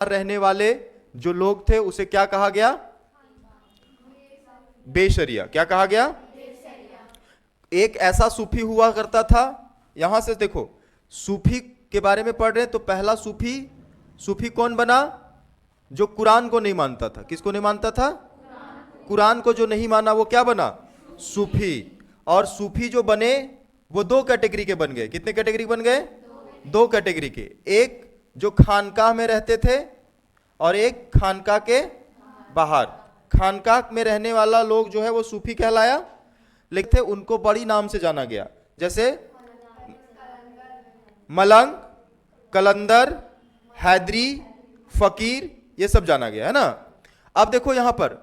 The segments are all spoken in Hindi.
रहने वाले जो लोग थे उसे क्या कहा गया? बेशरिया। क्या कहा गया? एक ऐसा सूफी हुआ करता था, यहां से देखो, सूफी के बारे में पढ़ रहे हैं तो पहला सूफी, सूफी कौन बना? जो कुरान को नहीं मानता था। किसको नहीं मानता था? कुरान को जो नहीं माना वो क्या बना? सूफी। और सूफी जो बने वो दो कैटेगरी के बन गए। कितने कैटेगरी बन गए? दो कैटेगरी के। एक जो खानकाह में रहते थे और एक खानकाह के बाहर। खानकाह में रहने वाला लोग जो है वो सूफी कहलाया, लेकिन थे उनको बड़ी नाम से जाना गया, जैसे मलंग, कलंदर, हैदरी, फकीर, ये सब जाना गया है ना। अब देखो यहां पर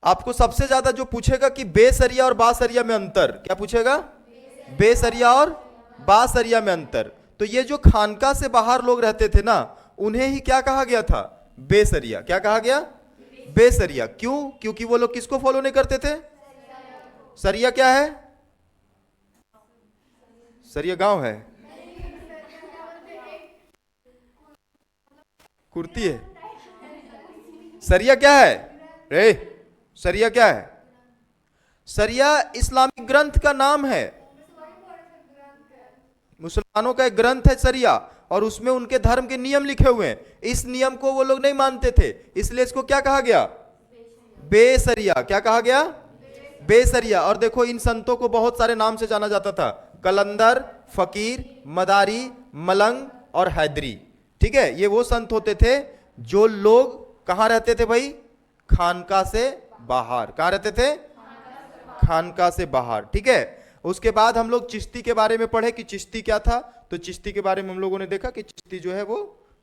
आपको सबसे ज्यादा जो पूछेगा कि बेसरिया और बासरिया में अंतर, क्या पूछेगा? बेसरिया और बासरिया में अंतर। तो ये जो खानका से बाहर लोग रहते थे ना, उन्हें ही क्या कहा गया था? बेसरिया। क्या कहा गया? बेसरिया। क्यों? क्योंकि वो लोग किसको फॉलो नहीं करते थे? सरिया क्या है? सरिया गांव है? कुर्ती है? सरिया क्या है रे? सरिया क्या है? सरिया इस्लामिक ग्रंथ का नाम है, मुसलमानों का एक ग्रंथ है सरिया, और उसमें उनके धर्म के नियम लिखे हुए हैं। इस नियम को वो लोग नहीं मानते थे, इसलिए इसको क्या कहा गया? बेसरिया। क्या कहा गया? बेसरिया। और देखो इन संतों को बहुत सारे नाम से जाना जाता था, कलंदर, फकीर, मदारी, मलंग और हैदरी। ठीक है, ये वो संत होते थे जो लोग कहां रहते थे भाई? खानका से बाहर। कहां रहते थे? खानका से बाहर। ठीक है। उसके बाद हम लोग चिश्ती के बारे में पढ़े कि चिश्ती क्या था। तो चिश्ती के बारे में हम लोगों ने देखा कि चिश्ती जो है वो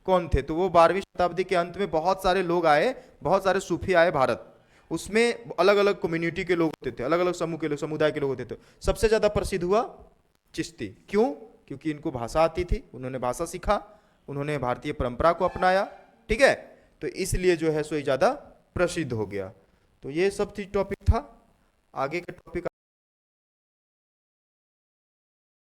कौन थे। तो वो 12वीं शताब्दी के अंत में बहुत सारे लोग आए, बहुत सारे सूफी आए भारत। उसमें अलग अलग कम्युनिटी के लोग होते थे, अलग अलग समूह के लोग, समुदाय के लोग होते थे। सबसे ज्यादा प्रसिद्ध हुआ चिश्ती। क्यों? क्योंकि इनको भाषा आती थी, उन्होंने भाषा सीखा, उन्होंने भारतीय परंपरा को अपनाया। ठीक है, तो इसलिए जो है सो ज्यादा प्रसिद्ध हो गया। तो ये सब चीज टॉपिक था। आगे के टॉपिक